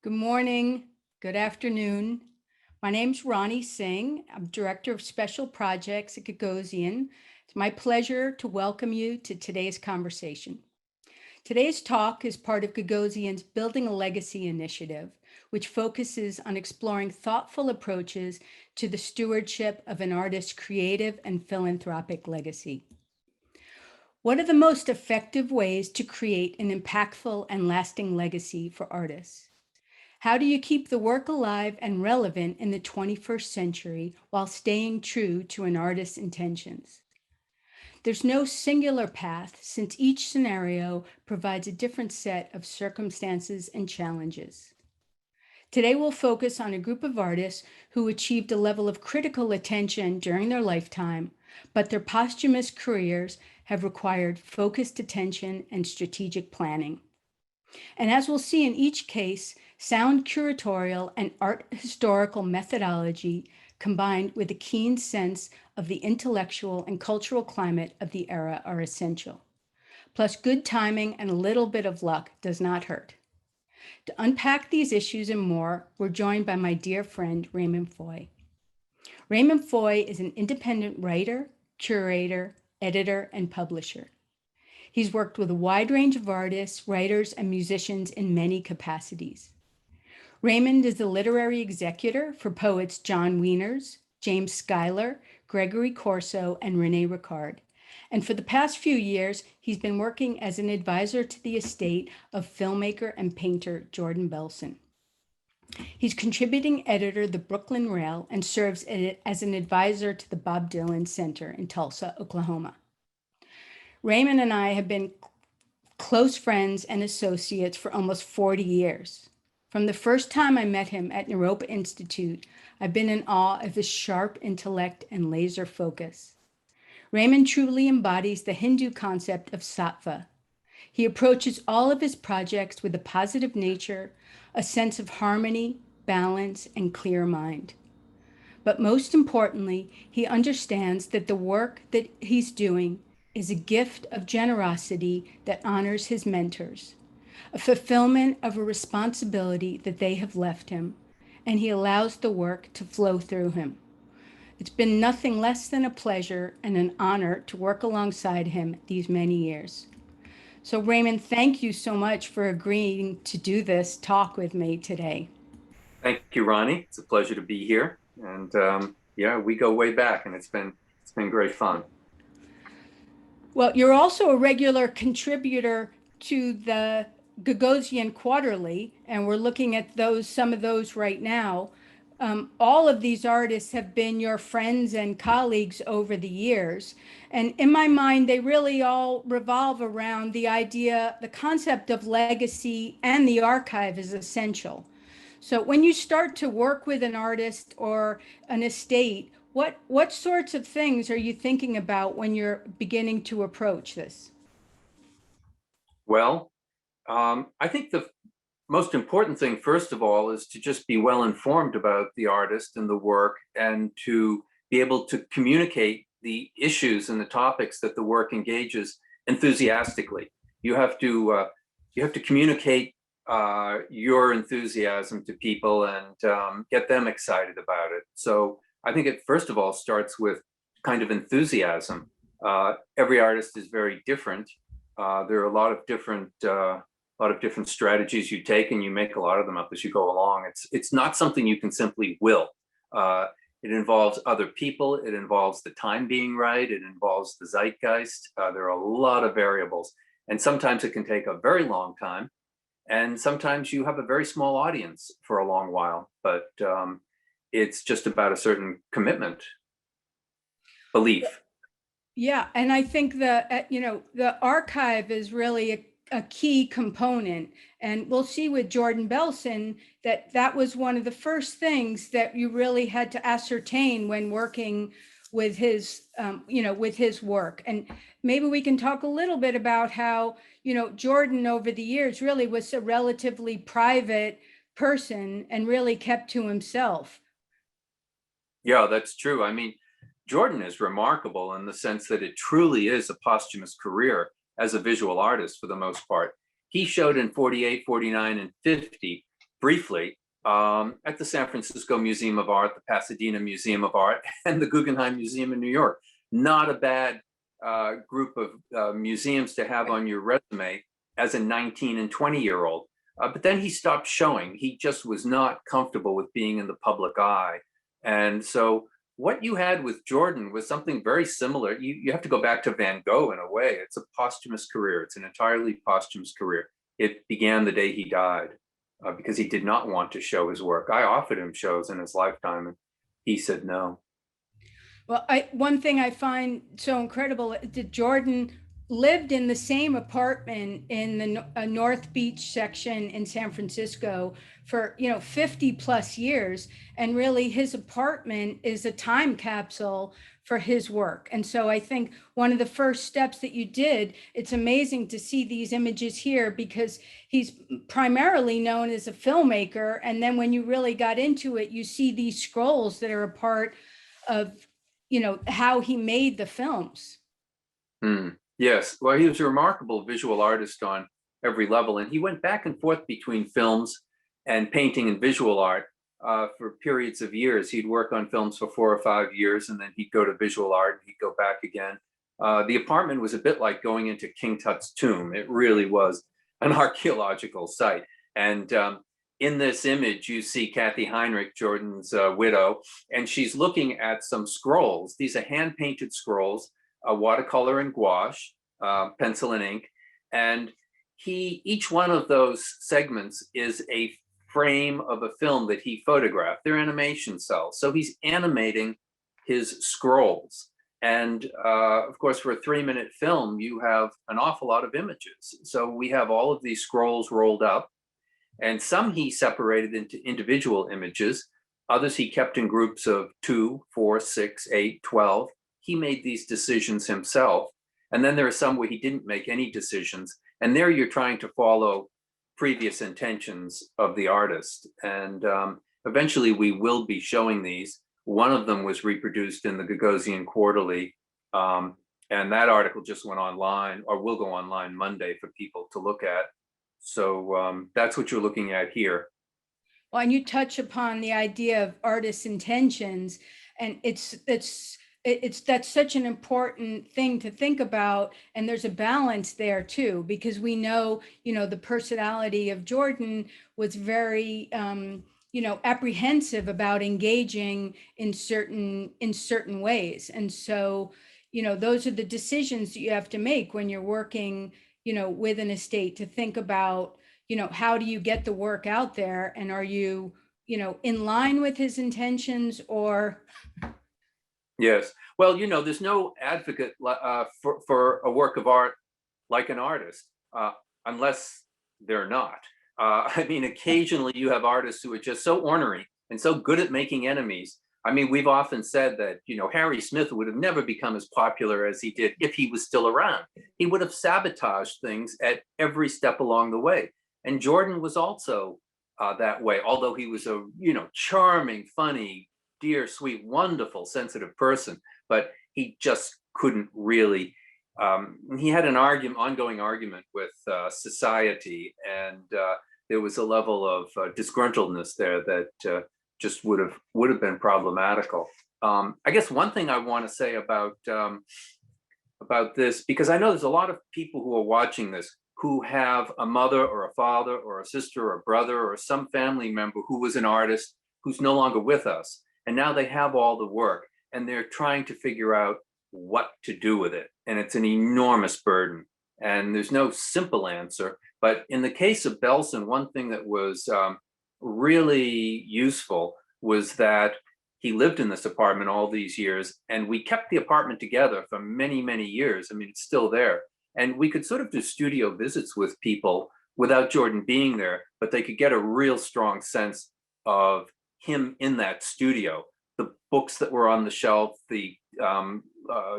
Good morning, good afternoon. My name's Rani Singh. I'm Director of Special Projects at Gagosian. It's my pleasure to welcome you to today's conversation. Today's talk is part of Gagosian's Building a Legacy initiative, which focuses on exploring thoughtful approaches to the stewardship of an artist's creative and philanthropic legacy. What are the most effective ways to create an impactful and lasting legacy for artists? How do you keep the work alive and relevant in the 21st century while staying true to an artist's intentions? There's no singular path since each scenario provides a different set of circumstances and challenges. Today we'll focus on a group of artists who achieved a level of critical attention during their lifetime, but their posthumous careers have required focused attention and strategic planning. And as we'll see in each case, sound curatorial and art historical methodology combined with a keen sense of the intellectual and cultural climate of the era are essential. Plus, good timing and a little bit of luck does not hurt. To unpack these issues and more, we're joined by my dear friend, Raymond Foye. Raymond Foye is an independent writer, curator, editor, and publisher. He's worked with a wide range of artists, writers, and musicians in many capacities. Raymond is the literary executor for poets John Wieners, James Schuyler, Gregory Corso, and Rene Ricard. And for the past few years, he's been working as an advisor to the estate of filmmaker and painter Jordan Belson. He's contributing editor of the Brooklyn Rail and serves as an advisor to the Bob Dylan Center in Tulsa, Oklahoma. Raymond and I have been close friends and associates for almost 40 years. From the first time I met him at Naropa Institute, I've been in awe of his sharp intellect and laser focus. Raymond truly embodies the Hindu concept of sattva. He approaches all of his projects with a positive nature, a sense of harmony, balance, and clear mind. But most importantly, he understands that the work that he's doing is a gift of generosity that honors his mentors, a fulfillment of a responsibility that they have left him, and he allows the work to flow through him. It's been nothing less than a pleasure and an honor to work alongside him these many years. So Raymond, thank you so much for agreeing to do this talk with me today. Thank you, Ronnie. It's a pleasure to be here. And yeah, we go way back, and it's been great fun. Well, you're also a regular contributor to the Gagosian Quarterly, and we're looking at some of those right now. All of these artists have been your friends and colleagues over the years. And in my mind, they really all revolve around the concept of legacy, and the archive is essential. So when you start to work with an artist or an estate, what sorts of things are you thinking about when you're beginning to approach this? Well, I think the most important thing, first of all, is to just be well informed about the artist and the work, and to be able to communicate the issues and the topics that the work engages enthusiastically. You have to communicate your enthusiasm to people and get them excited about it. So I think it first of all starts with kind of enthusiasm. Every artist is very different. There are a lot of different strategies you take, and you make a lot of them up as you go along. It's not something you can simply will. It involves other people. It involves the time being right. It involves the zeitgeist. There are a lot of variables, and sometimes it can take a very long time, and sometimes you have a very small audience for a long while. But it's just about a certain commitment, belief. Yeah, and I think the archive is really a key component. And we'll see with Jordan Belson that was one of the first things that you really had to ascertain when working with his work. And maybe we can talk a little bit about how, Jordan over the years really was a relatively private person and really kept to himself. Yeah, that's true. I mean, Jordan is remarkable in the sense that it truly is a posthumous career as a visual artist for the most part. He showed in 48, 49, and 50 briefly at the San Francisco Museum of Art, the Pasadena Museum of Art, and the Guggenheim Museum in New York. Not a bad group of museums to have on your resume as a 19 and 20-year-old. But then he stopped showing. He just was not comfortable with being in the public eye. And so what you had with Jordan was something very similar. You have to go back to Van Gogh in a way. It's a posthumous career. It's an entirely posthumous career. It began the day he died because he did not want to show his work. I offered him shows in his lifetime and he said no. Well, one thing I find so incredible that Jordan lived in the same apartment in the North Beach section in San Francisco for 50 plus years, and really his apartment is a time capsule for his work. And so I think one of the first steps that you did, it's amazing to see these images here because he's primarily known as a filmmaker, and then when you really got into it, you see these scrolls that are a part of how he made the films. Yes, well, he was a remarkable visual artist on every level, and he went back and forth between films and painting and visual art for periods of years. He'd work on films for 4 or 5 years, and then he'd go to visual art, and he'd go back again. The apartment was a bit like going into King Tut's tomb. It really was an archaeological site. And in this image, you see Kathy Heinrich, Jordan's widow, and she's looking at some scrolls. These are hand-painted scrolls, watercolor and gouache, pencil and ink. And each one of those segments is a frame of a film that he photographed. They're animation cells. So he's animating his scrolls. And of course, for a 3-minute film, you have an awful lot of images. So we have all of these scrolls rolled up, and some he separated into individual images. Others he kept in groups of 2, 4, 6, 8, 12. He made these decisions himself. And then there are some where he didn't make any decisions. And there you're trying to follow previous intentions of the artist. And eventually we will be showing these. One of them was reproduced in the Gagosian Quarterly. And that article just went online, or will go online Monday for people to look at. So that's what you're looking at here. Well, and you touch upon the idea of artist's intentions, and that's such an important thing to think about. And there's a balance there too, because we know, the personality of Jordan was very, apprehensive about engaging in certain ways. And so, those are the decisions that you have to make when you're working, with an estate, to think about, how do you get the work out there? And are you, in line with his intentions or? Yes. Well, there's no advocate for a work of art like an artist, unless they're not. I mean, occasionally you have artists who are just so ornery and so good at making enemies. I mean, we've often said that, Harry Smith would have never become as popular as he did if he was still around. He would have sabotaged things at every step along the way. And Jordan was also that way, although he was a, charming, funny, dear, sweet, wonderful, sensitive person, but he just couldn't really. He had an ongoing argument with society, and there was a level of disgruntledness there that just would have been problematical. I guess one thing I want to say about this, because I know there's a lot of people who are watching this who have a mother or a father or a sister or a brother or some family member who was an artist who's no longer with us. And now they have all the work and they're trying to figure out what to do with it. And it's an enormous burden. And there's no simple answer. But in the case of Belson, one thing that was really useful was that he lived in this apartment all these years, and we kept the apartment together for many, many years. I mean, it's still there. And we could sort of do studio visits with people without Jordan being there, but they could get a real strong sense of him in that studio. The books that were on the shelf, the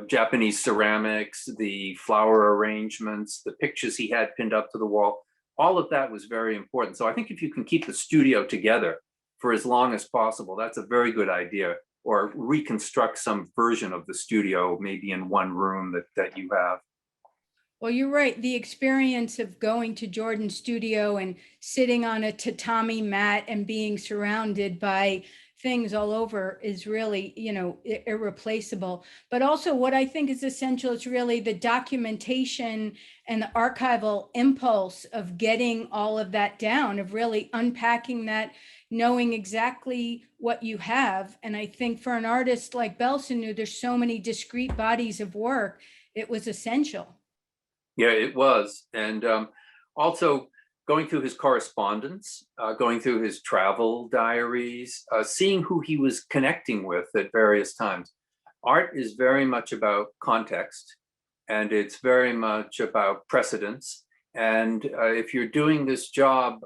Japanese ceramics, the flower arrangements, the pictures he had pinned up to the wall, all of that was very important. So I think if you can keep the studio together for as long as possible, that's a very good idea. Or reconstruct some version of the studio, maybe in one room that you have. Well, you're right. The experience of going to Jordan's studio and sitting on a tatami mat and being surrounded by things all over is really, irreplaceable. But also, what I think is essential is really the documentation and the archival impulse of getting all of that down, of really unpacking that, knowing exactly what you have. And I think for an artist like Belson, who there's so many discrete bodies of work, it was essential. Yeah, it was. And also going through his correspondence, going through his travel diaries, seeing who he was connecting with at various times. Art is very much about context, and it's very much about precedence. And if you're doing this job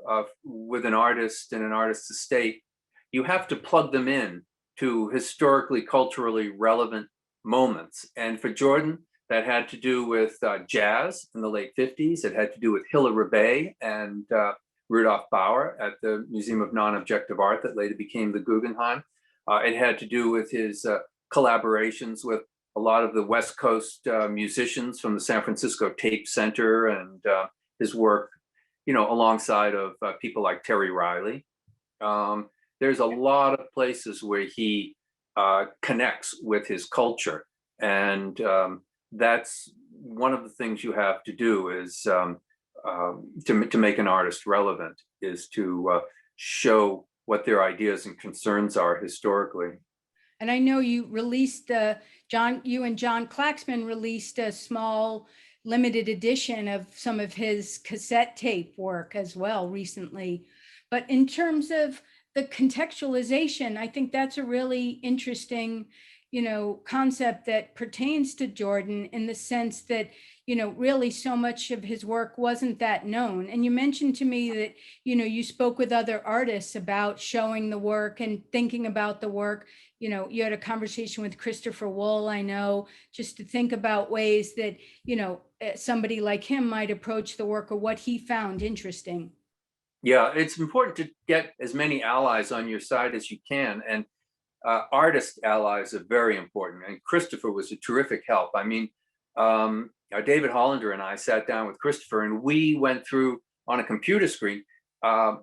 with an artist in an artist's estate, you have to plug them in to historically, culturally relevant moments. And for Jordan, that had to do with jazz in the late 50s. It had to do with Hilla Rebay and Rudolf Bauer at the Museum of Non-Objective Art that later became the Guggenheim. It had to do with his collaborations with a lot of the West Coast musicians from the San Francisco Tape Center, and his work, alongside of people like Terry Riley. There's a lot of places where he connects with his culture, and that's one of the things you have to do is to make an artist relevant, is to show what their ideas and concerns are historically. And I know you released you and John Klaxman released a small limited edition of some of his cassette tape work as well recently. But in terms of the contextualization, I think that's a really interesting, concept that pertains to Jordan, in the sense that, really so much of his work wasn't that known. And you mentioned to me that, you spoke with other artists about showing the work and thinking about the work. You had a conversation with Christopher Wool, I know, just to think about ways that, somebody like him might approach the work, or what he found interesting. Yeah, it's important to get as many allies on your side as you can. And artist allies are very important. And Christopher was a terrific help. I mean, David Hollander and I sat down with Christopher, and we went through on a computer screen uh,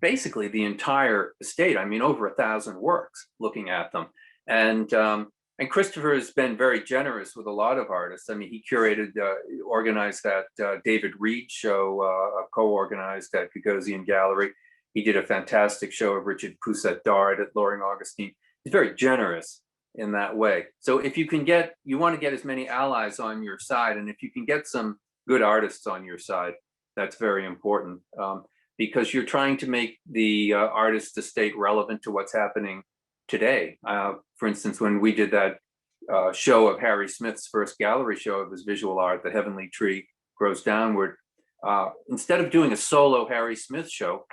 basically the entire estate. I mean, over 1,000 works, looking at them. And Christopher has been very generous with a lot of artists. I mean, he curated, organized that David Reed show, co-organized at Gagosian Gallery. He did a fantastic show of Richard Pousset-Dard at Loring Augustine. He's very generous in that way. So if you want to get as many allies on your side, and if you can get some good artists on your side, that's very important, because you're trying to make the artist estate relevant to what's happening today. For instance, when we did that show of Harry Smith's first gallery show of his visual art, The Heavenly Tree Grows Downward, instead of doing a solo Harry Smith show,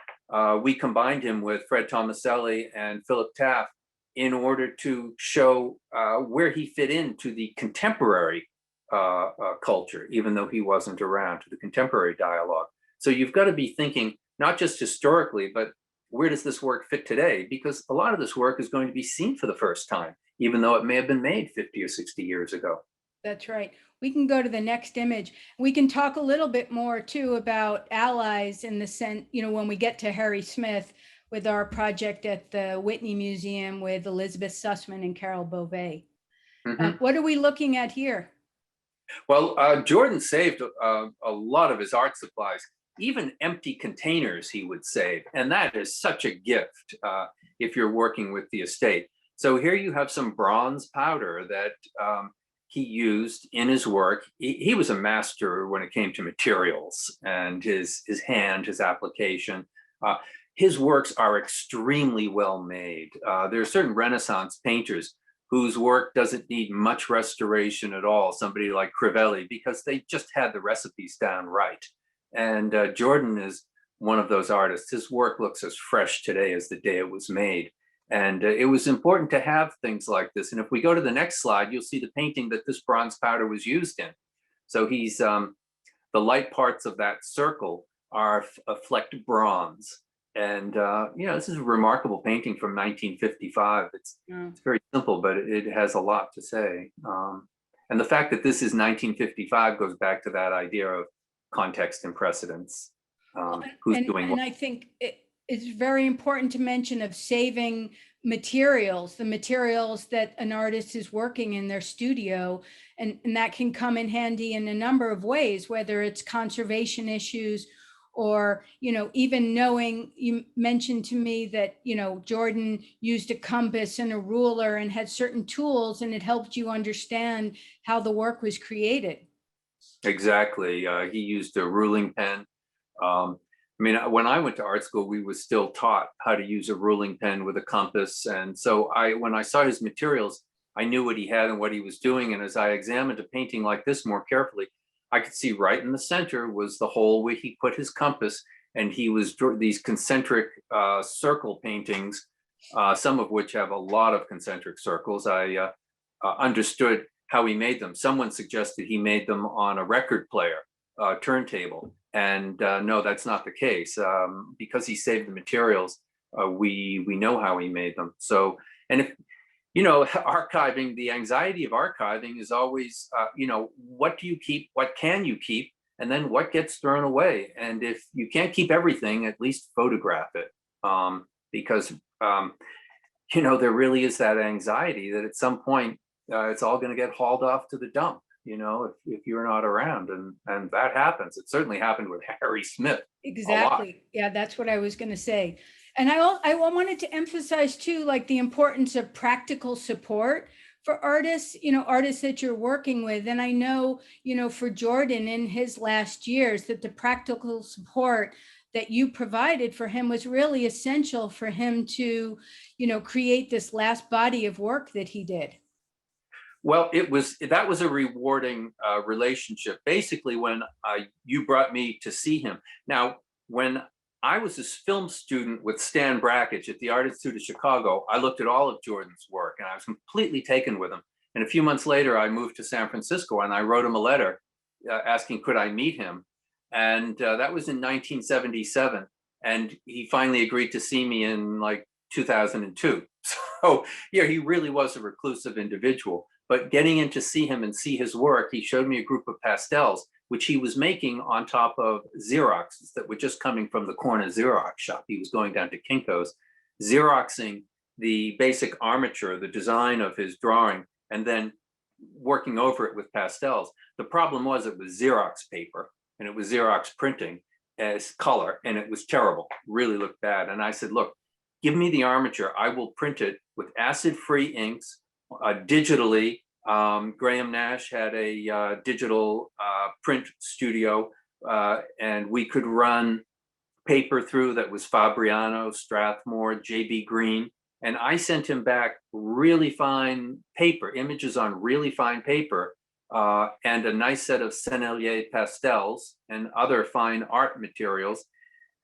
we combined him with Fred Tomaselli and Philip Taft in order to show where he fit into the contemporary culture, even though he wasn't around, to the contemporary dialogue. So you've got to be thinking not just historically, but where does this work fit today? Because a lot of this work is going to be seen for the first time, even though it may have been made 50 or 60 years ago. That's right. We can go to the next image. We can talk a little bit more too about allies, in the sense, when we get to Harry Smith, with our project at the Whitney Museum with Elizabeth Sussman and Carol Beauvais. Mm-hmm. What are we looking at here? Well, Jordan saved a lot of his art supplies, even empty containers he would save. And that is such a gift if you're working with the estate. So here you have some bronze powder that he used in his work. He was a master when it came to materials and his hand, his application. His works are extremely well made. There are certain Renaissance painters whose work doesn't need much restoration at all, somebody like Crivelli, because they just had the recipes down right. And Jordan is one of those artists. His work looks as fresh today as the day it was made. And it was important to have things like this. And if we go to the next slide, you'll see the painting that this bronze powder was used in. So he's, the light parts of that circle are flecked bronze. And, this is a remarkable painting from 1955. It's very simple, but it has a lot to say. And the fact that this is 1955 goes back to that idea of context and precedence. Who's doing what? And I think it's very important to mention of saving materials, the materials that an artist is working in their studio, and that can come in handy in a number of ways, whether it's conservation issues or, even knowing, you mentioned to me that, Jordan used a compass and a ruler and had certain tools, and it helped you understand how the work was created. Exactly. He used a ruling pen. I mean, when I went to art school, we were still taught how to use a ruling pen with a compass. And so when I saw his materials, I knew what he had and what he was doing. And as I examined a painting like this more carefully, I could see right in the center was the hole where he put his compass, and he was these concentric circle paintings, some of which have a lot of concentric circles. I understood how he made them. Someone suggested he made them on a record player turntable. And no, that's not the case. Because he saved the materials, we know how he made them. So, and if, archiving, the anxiety of archiving is always, what do you keep? What can you keep? And then what gets thrown away? And if you can't keep everything, at least photograph it. Because, there really is that anxiety that at some point, it's all going to get hauled off to the dump, if you're not around. And that happens. It certainly happened with Harry Smith. Exactly. Yeah, that's what I was going to say. And I wanted to emphasize too, like the importance of practical support for artists, artists that you're working with. And I know, for Jordan in his last years, that the practical support that you provided for him was really essential for him to, create this last body of work that he did. Well, that was a rewarding relationship. Basically, when you brought me to see him. Now, when I was a film student with Stan Brakhage at the Art Institute of Chicago, I looked at all of Jordan's work, and I was completely taken with him. And a few months later, I moved to San Francisco, and I wrote him a letter asking could I meet him. And that was in 1977. And he finally agreed to see me in like 2002. So yeah, he really was a reclusive individual. But getting in to see him and see his work, he showed me a group of pastels, which he was making on top of Xeroxes that were just coming from the corner Xerox shop. He was going down to Kinko's, Xeroxing the basic armature, the design of his drawing, and then working over it with pastels. The problem was it was Xerox paper, and it was Xerox printing as color, and it was terrible, really looked bad. And I said, look, give me the armature. I will print it with acid-free inks, digitally. Graham Nash had a digital print studio, and we could run paper through that was Fabriano, Strathmore, JB Green. And I sent him back really fine paper, images on really fine paper, and a nice set of Sennelier pastels and other fine art materials.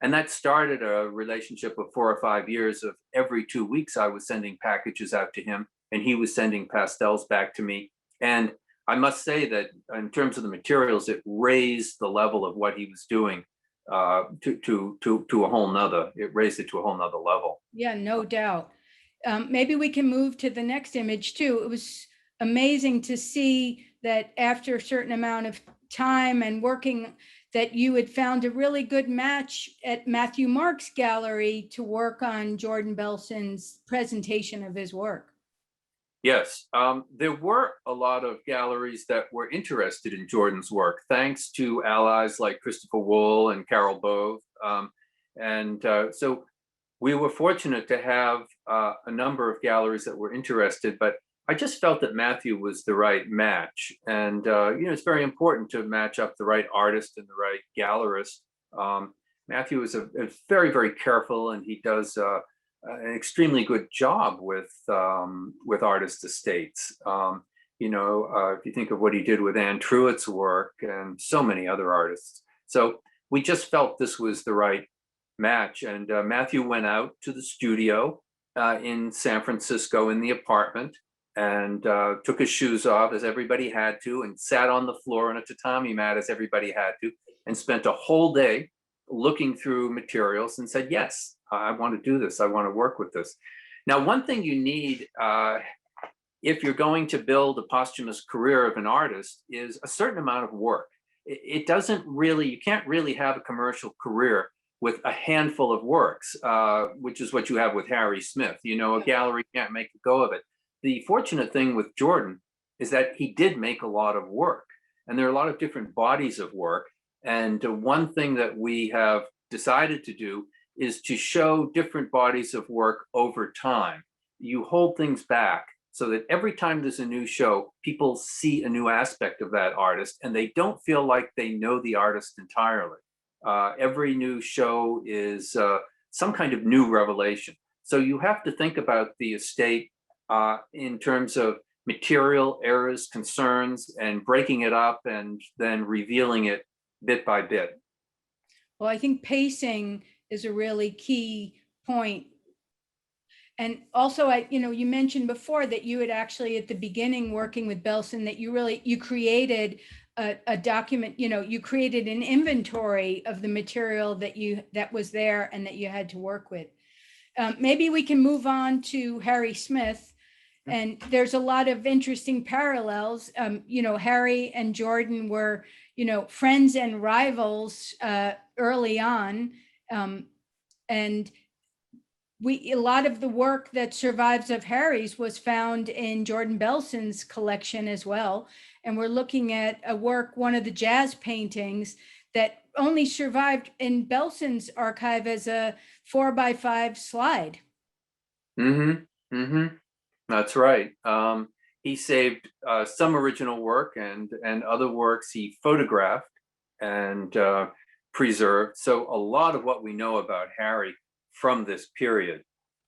And that started a relationship of 4 or 5 years of every 2 weeks I was sending packages out to him, and he was sending pastels back to me. And I must say that in terms of the materials, it raised the level of what he was doing to a whole nother. It raised it to a whole nother level. Yeah, no doubt. Maybe we can move to the next image too. It was amazing to see that after a certain amount of time and working, that you had found a really good match at Matthew Mark's gallery to work on Jordan Belson's presentation of his work. Yes, there were a lot of galleries that were interested in Jordan's work, thanks to allies like Christopher Wool and Carol Bove. So we were fortunate to have a number of galleries that were interested, but I just felt that Matthew was the right match. And, it's very important to match up the right artist and the right gallerist. Matthew is a very, very careful, and he does an extremely good job with artist estates. If you think of what he did with Anne Truitt's work and so many other artists. So we just felt this was the right match. And Matthew went out to the studio in San Francisco in the apartment, and took his shoes off, as everybody had to, and sat on the floor on a tatami mat, as everybody had to, and spent a whole day looking through materials and said, yes, I want to do this. I want to work with this. Now, one thing you need if you're going to build a posthumous career of an artist, is a certain amount of work. It doesn't really, you can't really have a commercial career with a handful of works, which is what you have with Harry Smith. You know, a gallery can't make a go of it. The fortunate thing with Jordan is that he did make a lot of work, and there are a lot of different bodies of work. And one thing that we have decided to do is to show different bodies of work over time. You hold things back so that every time there's a new show, people see a new aspect of that artist and they don't feel like they know the artist entirely. Every new show is some kind of new revelation. So you have to think about the estate in terms of material errors, concerns, and breaking it up and then revealing it bit by bit. Well, I think pacing is a really key point. And also, you mentioned before that you had actually at the beginning working with Belson, that you created a document, you created an inventory of the material that was there and that you had to work with. Maybe we can move on to Harry Smith. And there's a lot of interesting parallels. Harry and Jordan were, friends and rivals early on. And a lot of the work that survives of Harry's was found in Jordan Belson's collection as well. And we're looking at one of the jazz paintings that only survived in Belson's archive as a 4x5 slide. Mm-hmm. Mm-hmm. That's right. He saved some original work and other works he photographed and preserved. So a lot of what we know about Harry from this period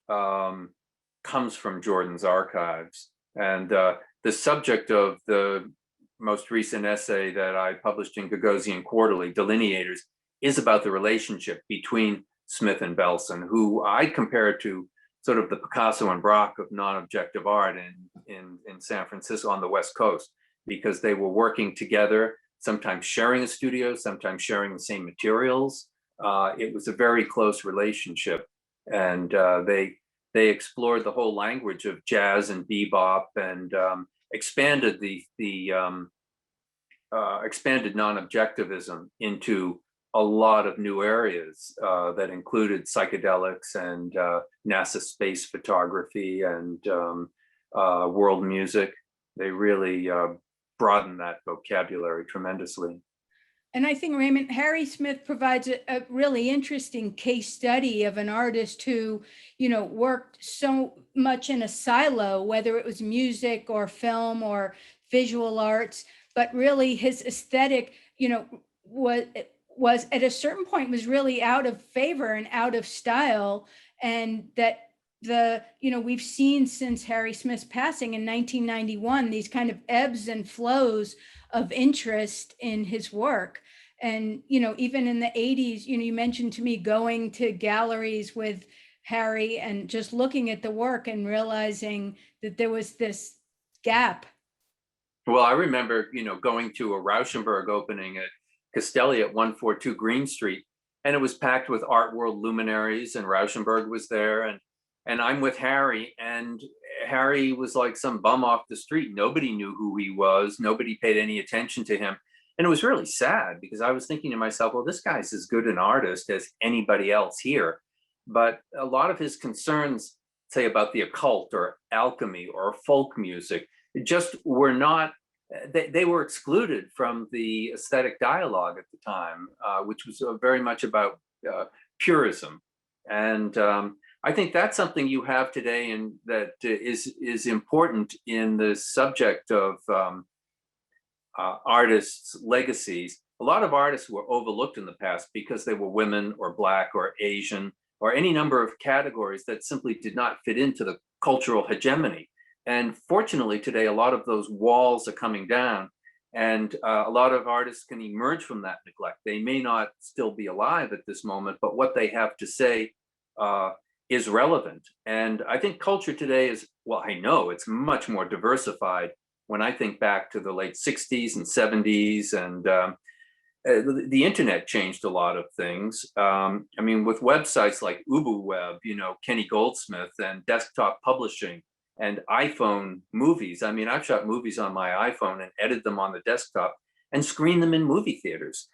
comes from Jordan's archives. And the subject of the most recent essay that I published in Gagosian Quarterly, Delineators, is about the relationship between Smith and Belson, who I compare to sort of the Picasso and Braque of non-objective art in San Francisco on the West Coast, because they were working together, sometimes sharing a studio, sometimes sharing the same materials. It was a very close relationship, and they explored the whole language of jazz and bebop and expanded expanded non-objectivism into a lot of new areas that included psychedelics and NASA space photography and world music. They really broadened that vocabulary tremendously. And I think, Raymond, Harry Smith provides a really interesting case study of an artist who, worked so much in a silo, whether it was music or film or visual arts, but really his aesthetic, was at a certain point was really out of favor and out of style. And that we've seen since Harry Smith's passing in 1991, these kind of ebbs and flows of interest in his work. And, even in the 80s, you mentioned to me going to galleries with Harry and just looking at the work and realizing that there was this gap. Well, I remember, going to a Rauschenberg opening at Castelli at 142 Green Street, and it was packed with art world luminaries, and Rauschenberg was there, and I'm with Harry, and Harry was like some bum off the street. Nobody knew who he was. Nobody paid any attention to him. And it was really sad because I was thinking to myself, well, this guy's as good an artist as anybody else here. But a lot of his concerns, say about the occult or alchemy or folk music, just were not, they were excluded from the aesthetic dialogue at the time, which was very much about purism. And I think that's something you have today, and that is important in the subject of artists' legacies. A lot of artists were overlooked in the past because they were women or Black or Asian or any number of categories that simply did not fit into the cultural hegemony. And fortunately today, a lot of those walls are coming down, and a lot of artists can emerge from that neglect. They may not still be alive at this moment, but what they have to say is relevant. And I think culture today is, well, I know it's much more diversified. When I think back to the late 60s and 70s, and the internet changed a lot of things. I mean, with websites like UbuWeb, Kenny Goldsmith, and desktop publishing, and iPhone movies. I mean, I've shot movies on my iPhone and edited them on the desktop and screened them in movie theaters.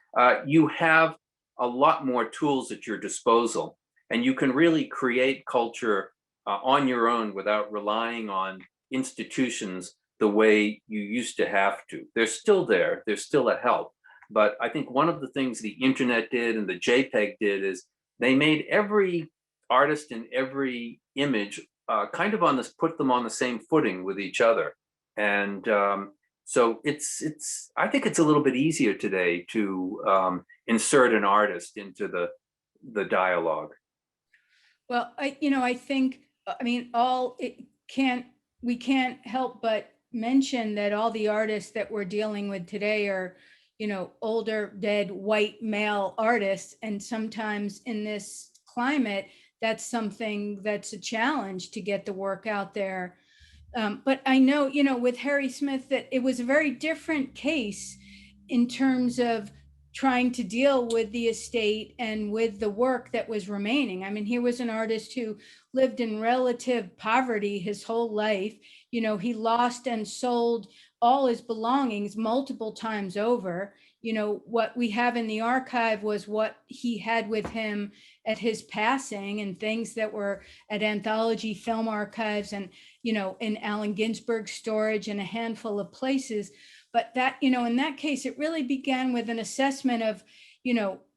You have a lot more tools at your disposal, and you can really create culture on your own without relying on institutions the way you used to have to. They're still there, they're still a help. But I think one of the things the internet did and the JPEG did is they made every artist and every image kind of on this, put them on the same footing with each other. And so I think it's a little bit easier today to insert an artist into the dialogue. Well, I think, I mean, we can't help but mention that all the artists that we're dealing with today are, older, dead, white male artists. And sometimes in this climate, that's something that's a challenge to get the work out there. But I know, with Harry Smith, that it was a very different case in terms of trying to deal with the estate and with the work that was remaining. I mean, he was an artist who lived in relative poverty his whole life. He lost and sold all his belongings multiple times over. What we have in the archive was what he had with him at his passing, and things that were at Anthology Film Archives and, in Allen Ginsberg's storage and a handful of places. But that, in that case, it really began with an assessment of,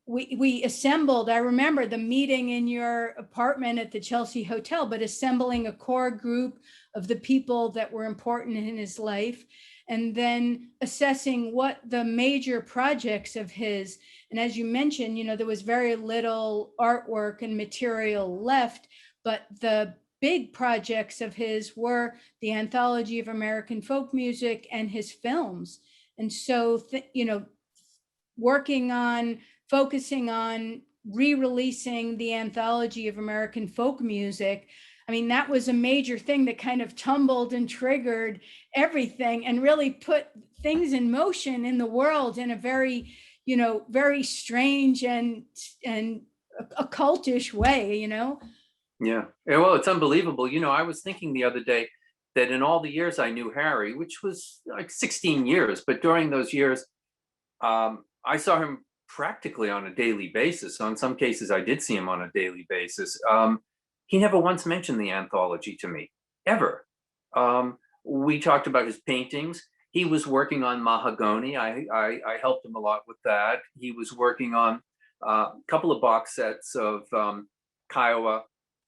we assembled, I remember the meeting in your apartment at the Chelsea Hotel, but assembling a core group of the people that were important in his life, and then assessing what the major projects of his, and as you mentioned, there was very little artwork and material left, but the big projects of his were the Anthology of American Folk Music and his films. And so, focusing on re-releasing the Anthology of American Folk Music, I mean, that was a major thing that kind of tumbled and triggered everything and really put things in motion in the world in a very, very strange and occultish way, Yeah. Well, it's unbelievable. I was thinking the other day that in all the years I knew Harry, which was like 16 years, but during those years, I saw him practically on a daily basis. So in some cases, I did see him on a daily basis. He never once mentioned the anthology to me, ever. We talked about his paintings. He was working on mahogany. I helped him a lot with that. He was working on a couple of box sets of Kiowa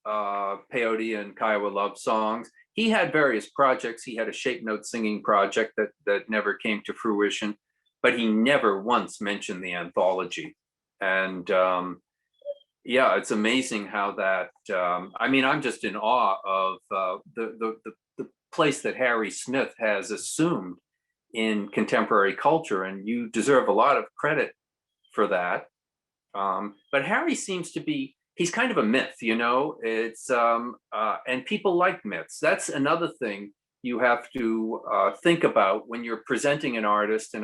peyote and Kiowa love songs. He had various projects. He had a shape note singing project that never came to fruition, but he never once mentioned the anthology. And yeah, it's amazing how that. I mean, I'm just in awe of the place that Harry Smith has assumed in contemporary culture, and you deserve a lot of credit for that. But Harry seems to be. He's kind of a myth, it's and people like myths. That's another thing you have to think about when you're presenting an artist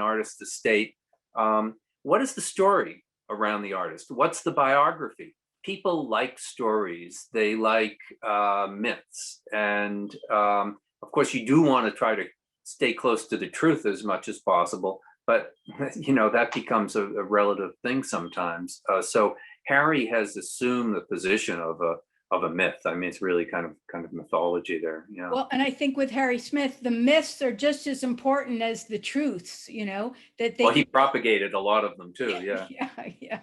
estate. What is the story around the artist? What's the biography? People like stories, they like myths. And of course, you do want to try to stay close to the truth as much as possible, but that becomes a relative thing sometimes. So Harry has assumed the position of a myth. I mean, it's really kind of mythology there. Yeah. Well, and I think with Harry Smith, the myths are just as important as the truths, that they. Well, he propagated a lot of them too. Yeah. Yeah.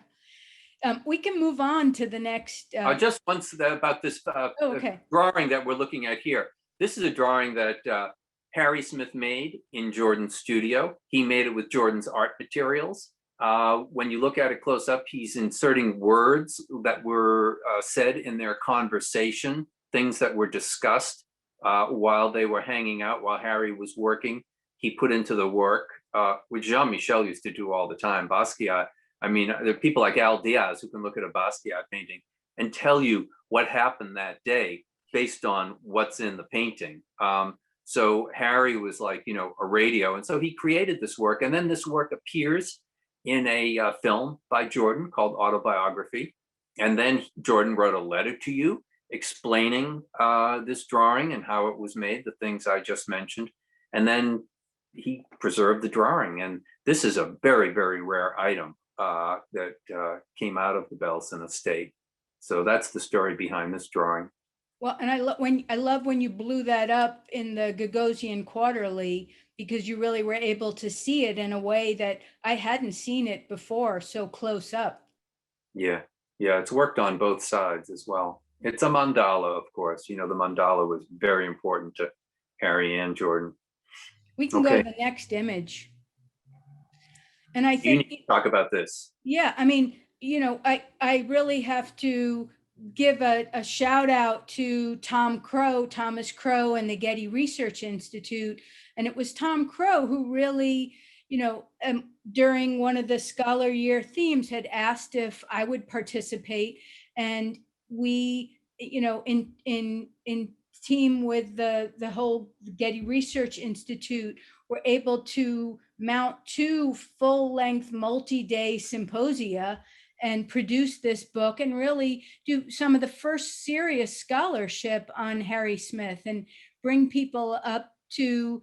We can move on to the next. Just once about this Okay. drawing that we're looking at here. This is a drawing that Harry Smith made in Jordan's studio. He made it with Jordan's art materials. When you look at it close up, he's inserting words that were said in their conversation, things that were discussed while they were hanging out, while Harry was working. He put into the work, which Jean-Michel used to do all the time. Basquiat. I mean, there are people like Al Diaz who can look at a Basquiat painting and tell you what happened that day based on what's in the painting. So Harry was like, a radio. And so he created this work. And then this work appears in a film by Jordan called Autobiography. And then Jordan wrote a letter to you explaining this drawing and how it was made, the things I just mentioned. And then he preserved the drawing. And this is a very, very rare item that came out of the Belson estate. So that's the story behind this drawing. Well, and I love when you blew that up in the Gagosian Quarterly, because you really were able to see it in a way that I hadn't seen it before, so close up. Yeah, yeah, it's worked on both sides as well. It's a mandala, of course. You know, the mandala was very important to Harry and Jordan. We can go Okay, to the next image. And I you need think, to talk about this. yeah, I mean, I really have to give a shout out to Thomas Crow and the Getty Research Institute. And it was Tom Crow who really, during one of the Scholar Year themes had asked if I would participate. And we, in team with the whole Getty Research Institute, were able to mount 2 full-length multi-day symposia and produce this book and really do some of the first serious scholarship on Harry Smith and bring people up to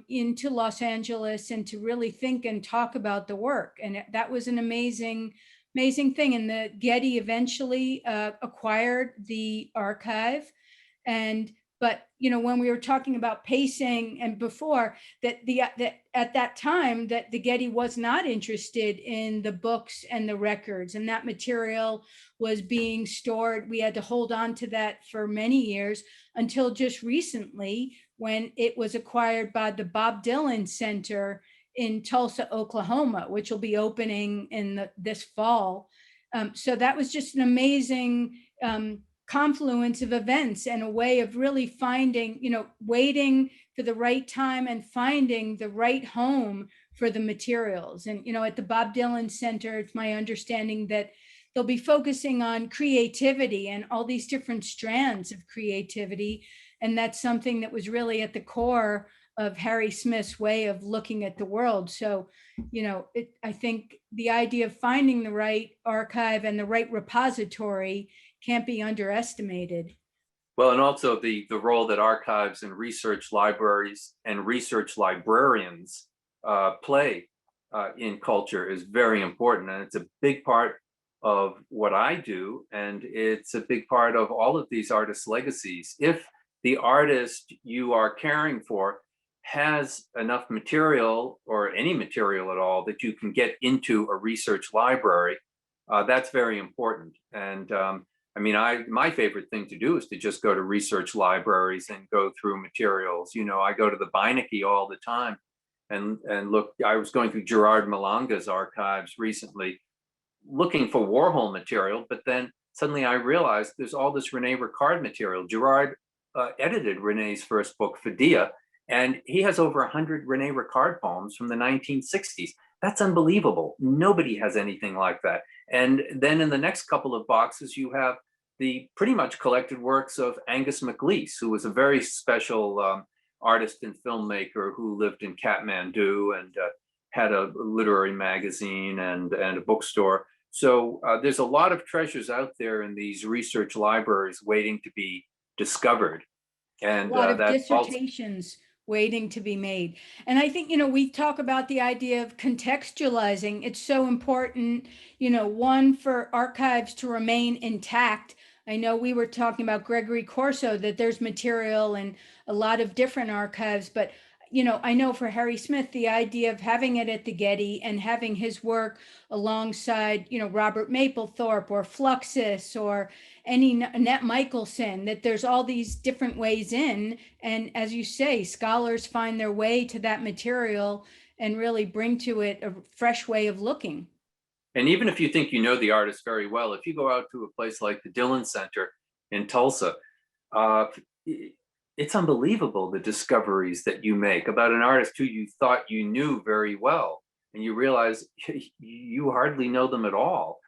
into Los Angeles and to really think and talk about the work. And that was an amazing thing. And the Getty eventually acquired the archive. But when we were talking about pacing and before, that at that time that the Getty was not interested in the books and the records, and that material was being stored. We had to hold on to that for many years until just recently, when it was acquired by the Bob Dylan Center in Tulsa, Oklahoma, which will be opening in this fall. So that was just an amazing confluence of events and a way of really finding, waiting for the right time and finding the right home for the materials. And, at the Bob Dylan Center, it's my understanding that they'll be focusing on creativity and all these different strands of creativity. And that's something that was really at the core of Harry Smith's way of looking at the world. So, I think the idea of finding the right archive and the right repository can't be underestimated. Well, and also the role that archives and research libraries and research librarians play in culture is very important. And it's a big part of what I do. And it's a big part of all of these artists' legacies. If the artist you are caring for has enough material or any material at all that you can get into a research library, that's very important. And my favorite thing to do is to just go to research libraries and go through materials. I go to the Beinecke all the time and look. I was going through Gerard Malanga's archives recently, looking for Warhol material, but then suddenly I realized there's all this Rene Ricard material. Gerard edited Rene's first book, Fidea, and he has over 100 Rene Ricard poems from the 1960s. That's unbelievable. Nobody has anything like that. And then in the next couple of boxes, you have the pretty much collected works of Angus MacLeish, who was a very special artist and filmmaker who lived in Kathmandu and had a literary magazine and a bookstore. So there's a lot of treasures out there in these research libraries waiting to be discovered. And a lot of that's also dissertations waiting to be made. And I think, we talk about the idea of contextualizing. It's so important, one, for archives to remain intact. I know we were talking about Gregory Corso, that there's material in a lot of different archives, but I know for Harry Smith, the idea of having it at the Getty and having his work alongside, Robert Mapplethorpe or Fluxus or any Annette Michelson, that there's all these different ways in. And as you say, scholars find their way to that material and really bring to it a fresh way of looking. And even if you think you know the artist very well, if you go out to a place like the Dylan Center in Tulsa, it's unbelievable the discoveries that you make about an artist who you thought you knew very well, and you realize you hardly know them at all.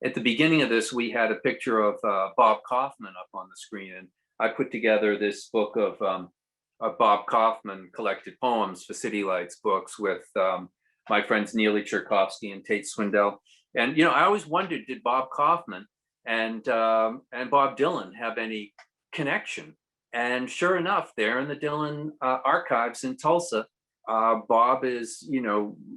At the beginning of this, we had a picture of Bob Kaufman up on the screen, and I put together this book of Bob Kaufman collected poems for City Lights Books with my friends Neely Cherkovsky and Tate Swindell. And I always wondered, did Bob Kaufman and Bob Dylan have any connection. And sure enough, there in the Dylan archives in Tulsa, Bob is,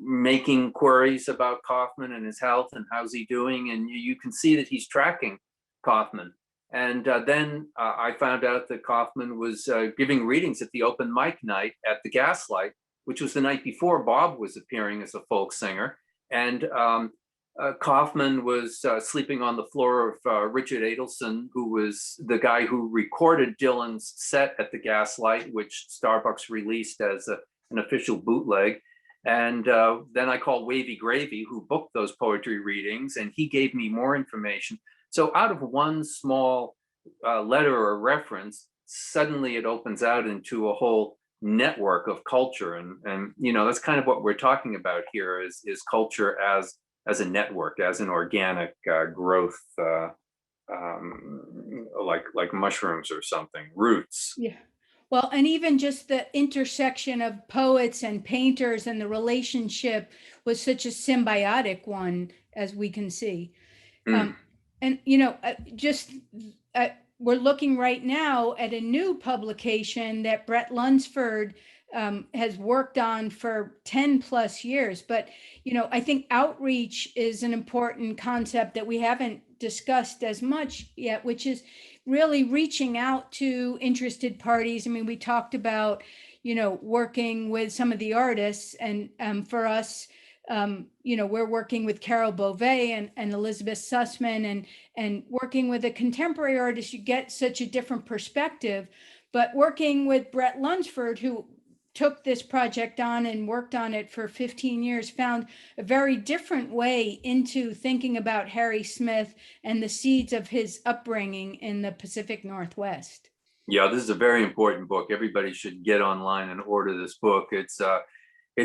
making queries about Kaufman and his health and how's he doing, and you can see that he's tracking Kaufman. And then I found out that Kaufman was giving readings at the open mic night at the Gaslight, which was the night before Bob was appearing as a folk singer. And Kaufman was sleeping on the floor of Richard Adelson, who was the guy who recorded Dylan's set at the Gaslight, which Starbucks released as an official bootleg. And then I called Wavy Gravy, who booked those poetry readings, and he gave me more information. So out of one small letter or reference, suddenly it opens out into a whole network of culture. And that's kind of what we're talking about here is culture as a network, as an organic growth, like mushrooms or something, roots. Yeah. Well, and even just the intersection of poets and painters and the relationship was such a symbiotic one, as we can see. Mm. And, we're looking right now at a new publication that Brett Lunsford has worked on for 10 plus years. But, I think outreach is an important concept that we haven't discussed as much yet, which is really reaching out to interested parties. I mean, we talked about, working with some of the artists, and for us, we're working with Carol Beauvais and Elizabeth Sussman, and working with a contemporary artist, you get such a different perspective. But working with Brett Lunsford, who took this project on and worked on it for 15 years, found a very different way into thinking about Harry Smith and the seeds of his upbringing in the Pacific Northwest. Yeah, this is a very important book. Everybody should get online and order this book. It's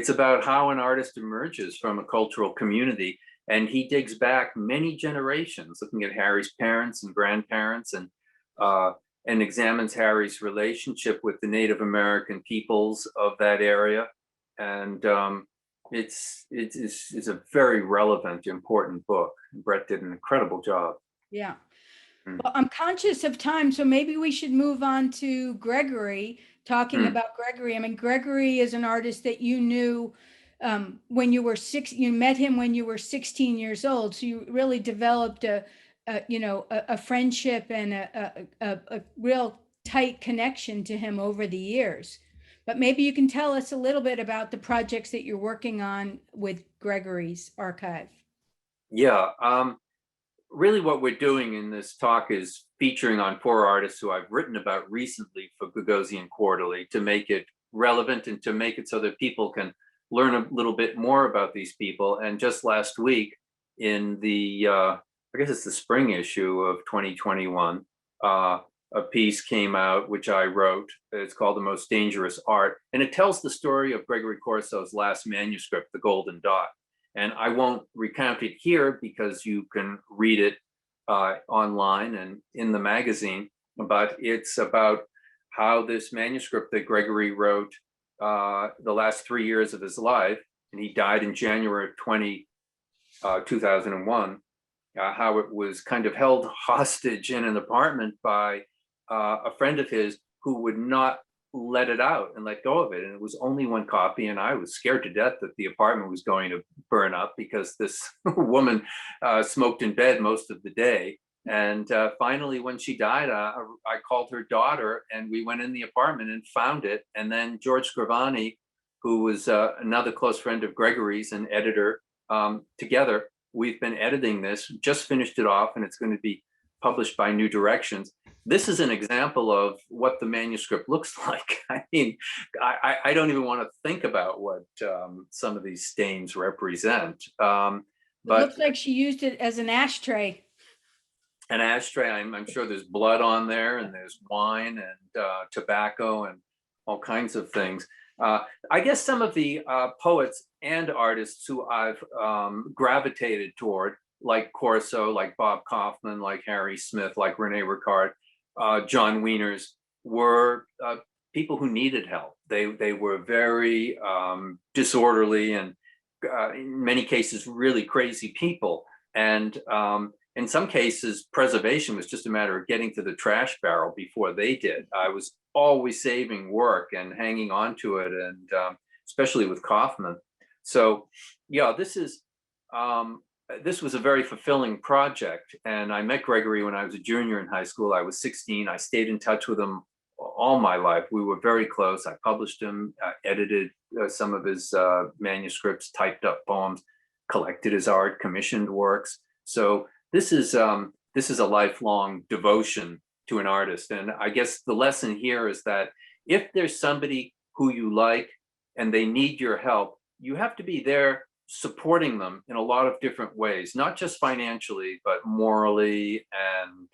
about how an artist emerges from a cultural community, and he digs back many generations, looking at Harry's parents and grandparents, and examines Harry's relationship with the Native American peoples of that area. And it's a very relevant, important book. Brett did an incredible job. Yeah. Well, I'm conscious of time, so maybe we should move on to Gregory, talking about Gregory. I mean, Gregory is an artist that you knew when you were you met him when you were 16 years old. So you really developed a friendship and a real tight connection to him over the years. But maybe you can tell us a little bit about the projects that you're working on with Gregory's archive. Yeah. Really what we're doing in this talk is featuring on 4 artists who I've written about recently for Gagosian Quarterly, to make it relevant and to make it so that people can learn a little bit more about these people. And just last week in the, I guess it's the spring issue of 2021, a piece came out, which I wrote. It's called The Most Dangerous Art. And it tells the story of Gregory Corso's last manuscript, The Golden Dot. And I won't recount it here because you can read it online and in the magazine, but it's about how this manuscript that Gregory wrote the last 3 years of his life, and he died in January of 2001, how it was kind of held hostage in an apartment by a friend of his who would not let it out and let go of it. And it was only 1 copy, and I was scared to death that the apartment was going to burn up because this woman smoked in bed most of the day. And finally, when she died, I called her daughter, and we went in the apartment and found it. And then George Scrivani, who was another close friend of Gregory's and editor, together, we've been editing this, just finished it off, and it's going to be published by New Directions. This is an example of what the manuscript looks like. I mean, I don't even want to think about what some of these stains represent. It looks like she used it as an ashtray. An ashtray, I'm sure there's blood on there, and there's wine and tobacco and all kinds of things. I guess some of the poets and artists who I've gravitated toward, like Corso, like Bob Kaufman, like Harry Smith, like Rene Ricard, John Wieners, were people who needed help. They were very disorderly and in many cases really crazy people. And in some cases, preservation was just a matter of getting to the trash barrel before they did. I was always saving work and hanging on to it, and especially with Kaufman. So, yeah, this was a very fulfilling project. And I met Gregory when I was a junior in high school. I was 16. I stayed in touch with him all my life. We were very close. I published him, edited some of his manuscripts, typed up poems, collected his art, commissioned works. So this is a lifelong devotion to an artist. And I guess the lesson here is that if there's somebody who you like and they need your help, you have to be there supporting them in a lot of different ways, not just financially, but morally. And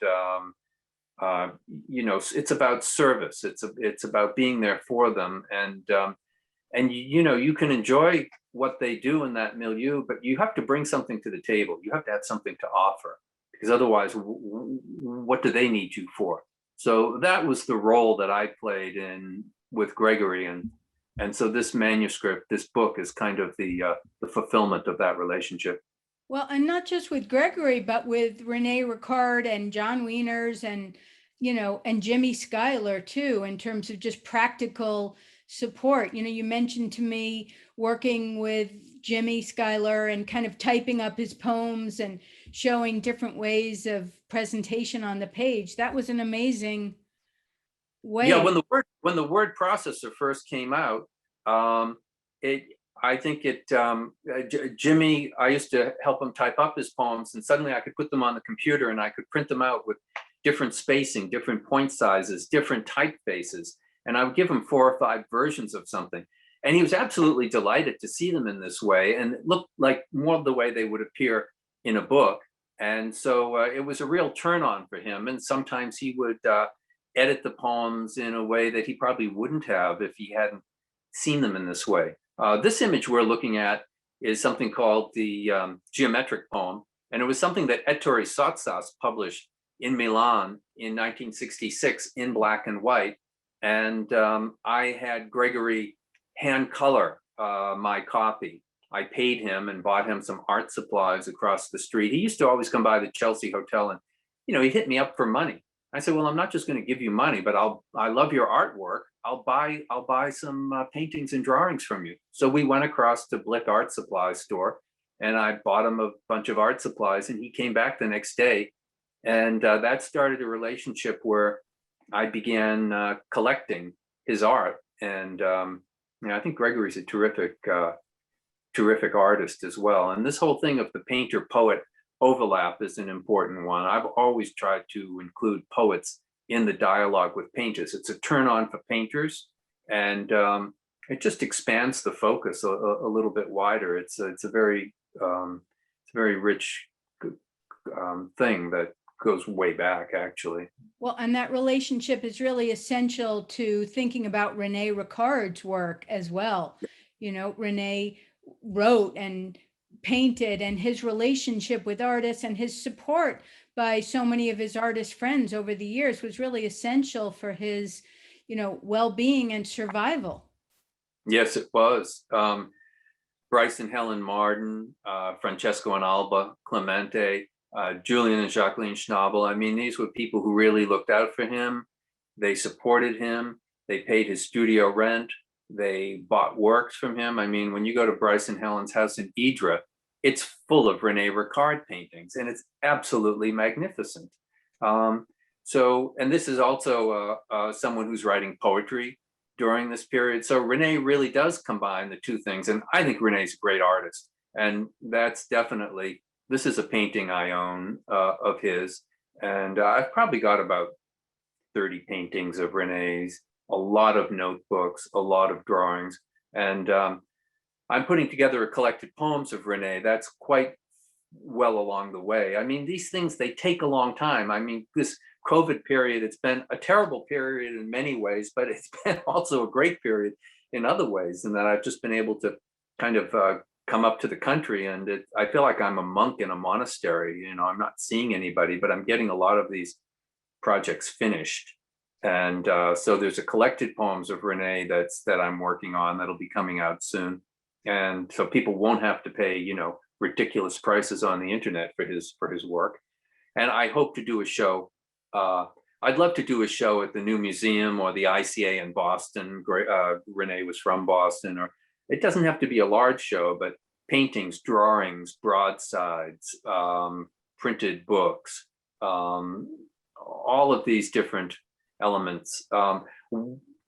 it's about service. It's about being there for them. And you can enjoy what they do in that milieu, but you have to bring something to the table. You have to have something to offer, because otherwise, what do they need you for? So that was the role that I played in with Gregory, and so this manuscript, this book, is kind of the fulfillment of that relationship. Well, and not just with Gregory, but with Rene Ricard and John Wieners and, and Jimmy Schuyler too, in terms of just practical support. You mentioned to me working with Jimmy Schuyler and kind of typing up his poems and showing different ways of presentation on the page. That was an amazing way. Yeah, when the word processor first came out, Jimmy, I used to help him type up his poems, and suddenly I could put them on the computer and I could print them out with different spacing, different point sizes, different typefaces, and I would give him 4 or 5 versions of something. And he was absolutely delighted to see them in this way, and it looked like more of the way they would appear in a book. And so it was a real turn on for him. And sometimes he would edit the poems in a way that he probably wouldn't have if he hadn't seen them in this way. This image we're looking at is something called the geometric poem. And it was something that Ettore Sottsass published in Milan in 1966 in black and white. And I had Gregory hand color my copy. I paid him and bought him some art supplies across the street. He used to always come by the Chelsea Hotel, and he hit me up for money. I said, well, I'm not just going to give you money, but I love your artwork. I'll buy some paintings and drawings from you. So we went across to Blick Art Supply store, and I bought him a bunch of art supplies, and he came back the next day. And that started a relationship where I began collecting his art. And I think Gregory's a terrific artist as well. And this whole thing of the painter-poet overlap is an important one. I've always tried to include poets in the dialogue with painters. It's a turn on for painters, and it just expands the focus a little bit wider. It's a very rich thing that goes way back, actually. Well, and that relationship is really essential to thinking about Rene Ricard's work as well. Rene wrote and painted, and his relationship with artists and his support by so many of his artist friends over the years was really essential for his, well-being and survival. Yes, it was. Bryce and Helen Marden, Francesco and Alba Clemente, Julian and Jacqueline Schnabel. I mean, these were people who really looked out for him. They supported him. They paid his studio rent. They bought works from him. I mean, when you go to Bryce and Helen's house in Idra, it's full of Rene Ricard paintings, and it's absolutely magnificent. And this is also someone who's writing poetry during this period. So Rene really does combine the two things. And I think Rene's a great artist. And that's definitely, this is a painting I own of his. And I've probably got about 30 paintings of Rene's, a lot of notebooks, a lot of drawings. And I'm putting together a collected poems of Rene. That's quite well along the way. I mean, these things, they take a long time. I mean, this COVID period, it's been a terrible period in many ways, but it's been also a great period in other ways. And that I've just been able to kind of come up to the country, and I feel like I'm a monk in a monastery. I'm not seeing anybody, but I'm getting a lot of these projects finished. And so there's a collected poems of Rene that I'm working on that'll be coming out soon. And so people won't have to pay, ridiculous prices on the internet for his work. And I hope to do a show. I'd love to do a show at the new museum or the ICA in Boston. Rene was from Boston, or it doesn't have to be a large show, but paintings, drawings, broadsides, printed books, all of these different elements.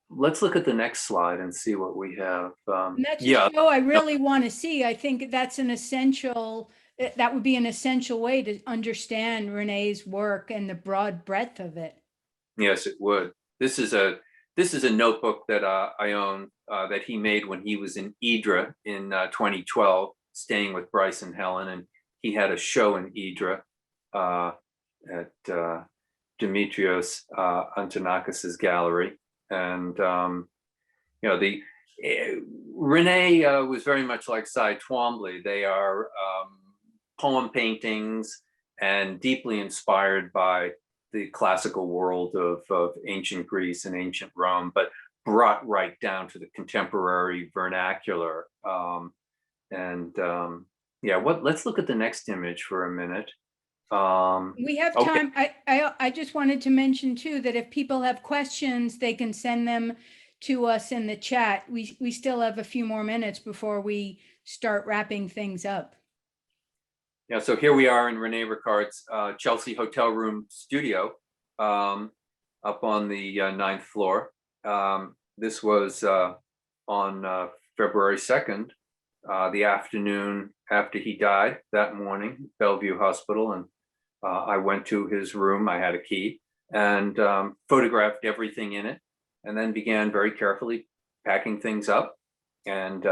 Let's look at the next slide and see what we have. And that's a Yeah, show I really want to see. I think that's an essential, that would be an essential way to understand Rene's work and the broad breadth of it. yes, it would. This is a notebook that I own that he made when he was in Idra in 2012, staying with Bryce and Helen, and he had a show in Idra at Dimitrios Antonakis's gallery. And the Rene was very much like Cy Twombly. They are poem paintings and deeply inspired by the classical world of ancient Greece and ancient Rome, but brought right down to the contemporary vernacular. Let's look at the next image for a minute. We have time. I just wanted to mention too that if people have questions, they can send them to us in the chat. We still have a few more minutes before we start wrapping things up. Yeah, so here we are in Rene Ricard's Chelsea hotel room studio up on the 9th floor. This was on February 2nd, the afternoon after he died that morning, Bellevue Hospital. And I went to his room, I had a key, and photographed everything in it, and then began very carefully packing things up. And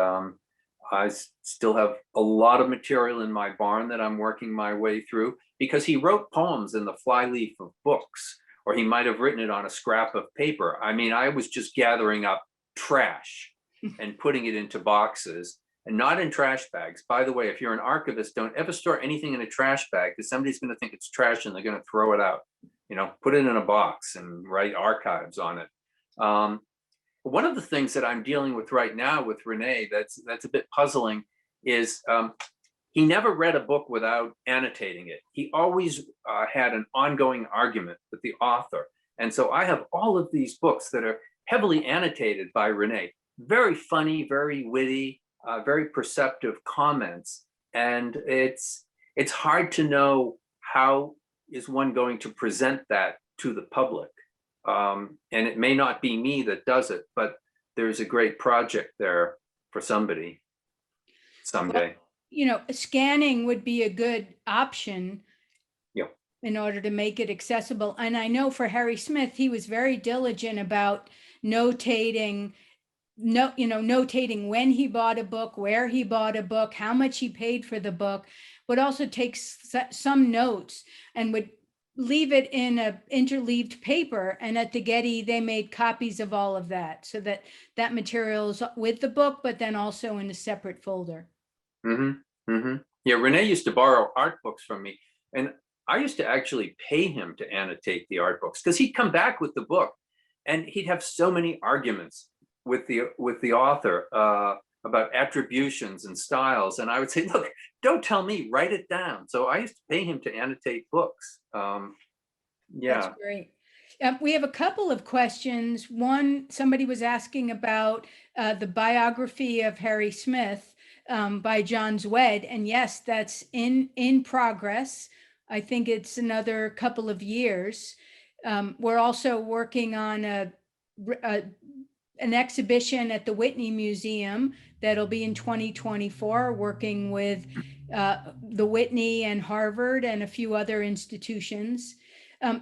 I still have a lot of material in my barn that I'm working my way through, because he wrote poems in the flyleaf of books, or he might have written it on a scrap of paper. I mean, I was just gathering up trash and putting it into boxes, and not in trash bags. By the way, if you're an archivist, don't ever store anything in a trash bag, because somebody's going to think it's trash and they're going to throw it out. Put it in a box and write archives on it. One of the things that I'm dealing with right now with Rene that's a bit puzzling is he never read a book without annotating it. He always had an ongoing argument with the author. And so I have all of these books that are heavily annotated by Rene. Very funny, very witty, very perceptive comments. And it's hard to know how is one going to present that to the public. And it may not be me that does it, but there's a great project there for somebody someday. Well, scanning would be a good option. Yeah. In order to make it accessible. And I know for Harry Smith, he was very diligent about notating when he bought a book, where he bought a book, how much he paid for the book, would also take some notes and would leave it in a interleaved paper. And at the Getty, they made copies of all of that, so that material is with the book, but then also in a separate folder. Mm-hmm. Mm-hmm. Yeah, Rene used to borrow art books from me, and I used to actually pay him to annotate the art books, because he'd come back with the book and he'd have so many arguments with the author about attributions and styles. And I would say, look, don't tell me, write it down. So I used to pay him to annotate books. Yeah. That's great. We have a couple of questions. One, somebody was asking about the biography of Harry Smith by John Zwed. And yes, that's in progress. I think it's another couple of years. We're also working on an exhibition at the Whitney Museum that'll be in 2024, working with the Whitney and Harvard and a few other institutions.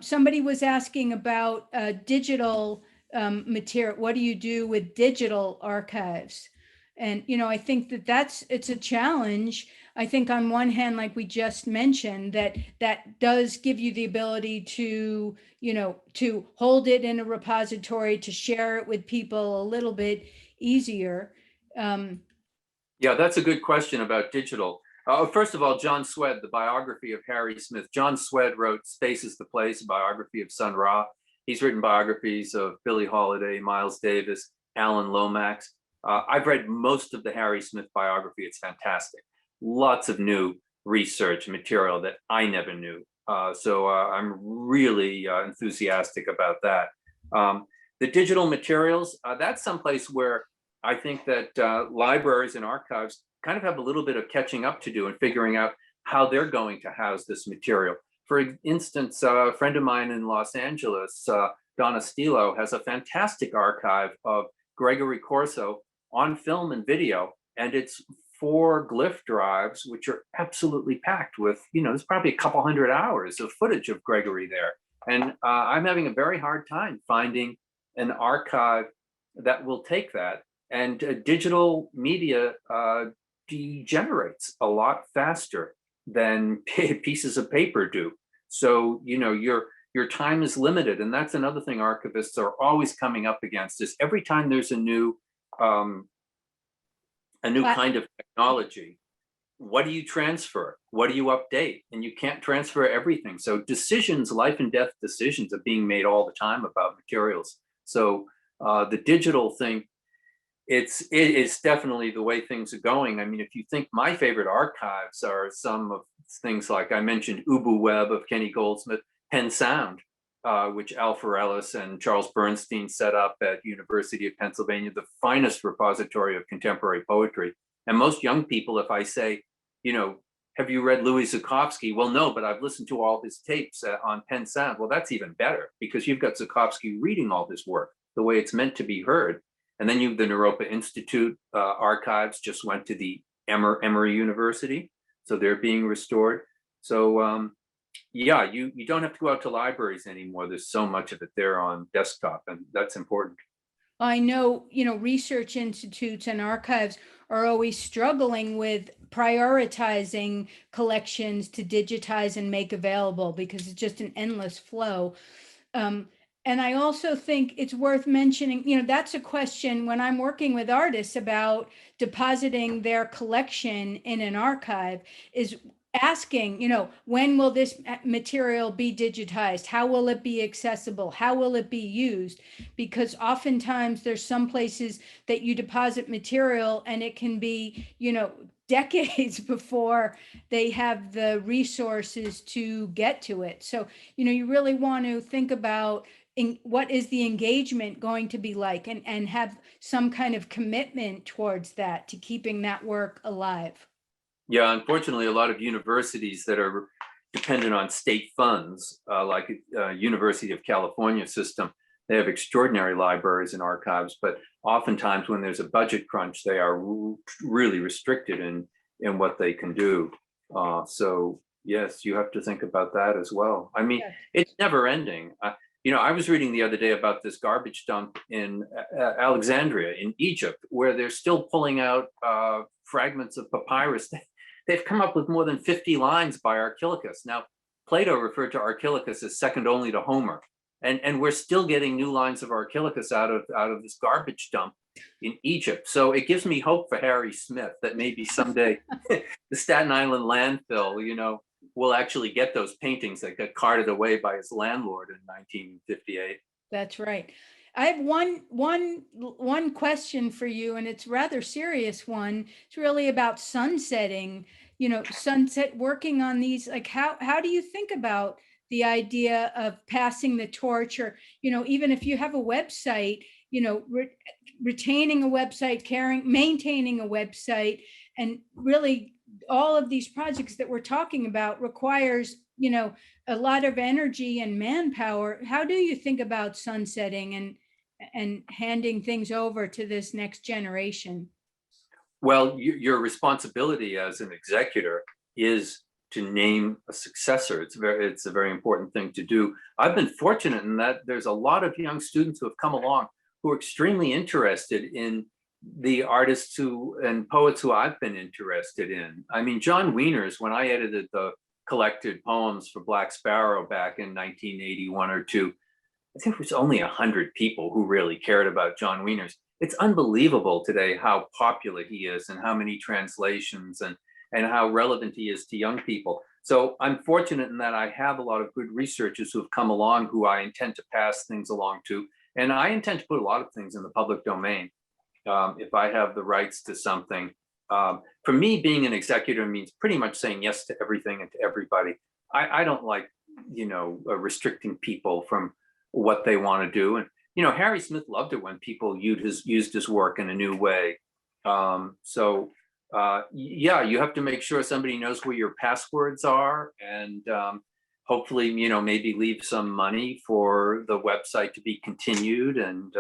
Somebody was asking about digital material. What do you do with digital archives? And, I think it's a challenge. I think on one hand, like we just mentioned, that does give you the ability to, to hold it in a repository, to share it with people a little bit easier. Yeah, that's a good question about digital. First of all, John Swed, the biography of Harry Smith. John Swed wrote Space is the Place, a biography of Sun Ra. He's written biographies of Billie Holiday, Miles Davis, Alan Lomax. I've read most of the Harry Smith biography. It's fantastic. Lots of new research material that I never knew So I'm really enthusiastic about that. The digital materials, that's someplace where I think that libraries and archives kind of have a little bit of catching up to do and figuring out how they're going to house this material. For instance, a friend of mine in Los Angeles, Donna Stilo, has a fantastic archive of Gregory Corso on film and video, and it's 4 glyph drives, which are absolutely packed with, there's probably a couple hundred hours of footage of Gregory there. And I'm having a very hard time finding an archive that will take that. And digital media degenerates a lot faster than pieces of paper do. So, your time is limited. And that's another thing archivists are always coming up against, is every time there's a new kind of technology, what do you transfer? What do you update? And you can't transfer everything. So decisions, life and death decisions, are being made all the time about materials. So the digital thing, it's definitely the way things are going. I mean, if you think, my favorite archives are some of things like I mentioned, Ubu Web of Kenny Goldsmith, Penn Sound, which Al Ferellis and Charles Bernstein set up at University of Pennsylvania, the finest repository of contemporary poetry. And most young people, if I say, have you read Louis Zukofsky? Well, no, but I've listened to all his tapes on Penn Sound. Well, that's even better, because you've got Zukofsky reading all his work the way it's meant to be heard. And then the Naropa Institute archives just went to the Emory University, so they're being restored. So yeah, you don't have to go out to libraries anymore. There's so much of it there on desktop, and that's important. I know, research institutes and archives are always struggling with prioritizing collections to digitize and make available, because it's just an endless flow. And I also think it's worth mentioning, that's a question when I'm working with artists about depositing their collection in an archive, is asking, when will this material be digitized? How will it be accessible? How will it be used? Because oftentimes there's some places that you deposit material and it can be, decades before they have the resources to get to it. So, you really want to think about what is the engagement going to be like, and have some kind of commitment towards that, to keeping that work alive. Yeah, unfortunately, a lot of universities that are dependent on state funds, like University of California system, they have extraordinary libraries and archives, but oftentimes when there's a budget crunch, they are really restricted in what they can do. So yes, you have to think about that as well. I mean, Yes. it's never ending. I was reading the other day about this garbage dump in Alexandria in Egypt, where they're still pulling out fragments of papyrus. They've come up with more than 50 lines by Archilochus. Now, Plato referred to Archilochus as second only to Homer, and we're still getting new lines of Archilochus out of this garbage dump in Egypt. So it gives me hope for Harry Smith that maybe someday the Staten Island landfill, will actually get those paintings that got carted away by his landlord in 1958. That's right. I have one question for you, and it's a rather serious one. It's really about sunsetting, sunset, working on these. Like, how do you think about the idea of passing the torch, or, even if you have a website, retaining a website, maintaining a website, and really all of these projects that we're talking about requires, a lot of energy and manpower. How do you think about sunsetting and handing things over to this next generation? Well, your responsibility as an executor is to name a successor. It's a very important thing to do. I've been fortunate in that there's a lot of young students who have come along who are extremely interested in the artists and poets who I've been interested in. I mean, John Wiener's, when I edited the collected poems for Black Sparrow back in 1981 or two, I think it was only 100 people who really cared about John Wiener's. It's unbelievable today how popular he is, and how many translations, and how relevant he is to young people. So I'm fortunate in that I have a lot of good researchers who have come along who I intend to pass things along to. And I intend to put a lot of things in the public domain if I have the rights to something. For me, being an executor means pretty much saying yes to everything and to everybody. I don't like, restricting people from what they want to do. And, Harry Smith loved it when people used his work in a new way. Yeah, you have to make sure somebody knows where your passwords are, and hopefully, maybe leave some money for the website to be continued. And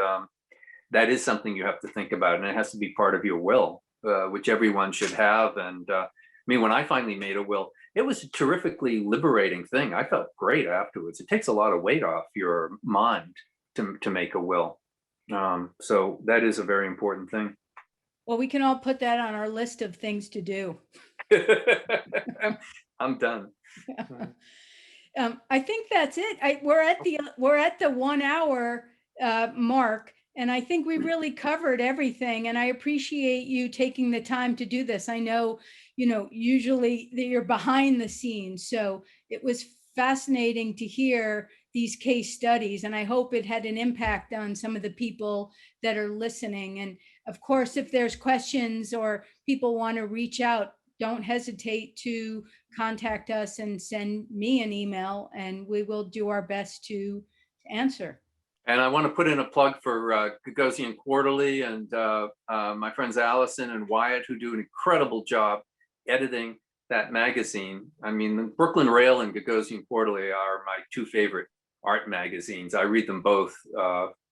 that is something you have to think about, and it has to be part of your will, which everyone should have. And when I finally made a will, it was a terrifically liberating thing. I felt great afterwards. It takes a lot of weight off your mind to make a will. So that is a very important thing. Well, we can all put that on our list of things to do. I'm done. I think that's it. We're at the 1 hour mark, and I think we really covered everything. And I appreciate you taking the time to do this. I know, usually you're behind the scenes, so it was fascinating to hear these case studies, and I hope it had an impact on some of the people that are listening. And of course, if there's questions or people want to reach out, don't hesitate to contact us and send me an email, and we will do our best to answer. And I want to put in a plug for Gagosian Quarterly and my friends Allison and Wyatt, who do an incredible job editing that magazine. The Brooklyn Rail and Gagosian Quarterly are my two favorite art magazines. I read them both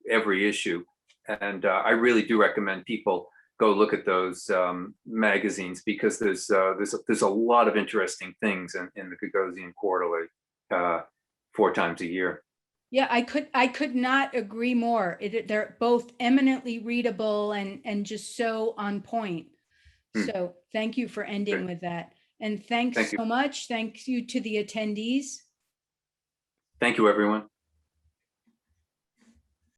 every issue, and I really do recommend people go look at those magazines, because there's a lot of interesting things in the Gagosian Quarterly 4 times a year. Yeah, I could not agree more. They're both eminently readable and just so on point. So thank you for ending with that. And thanks Thank you. so much. Thank you to the attendees. Thank you, everyone.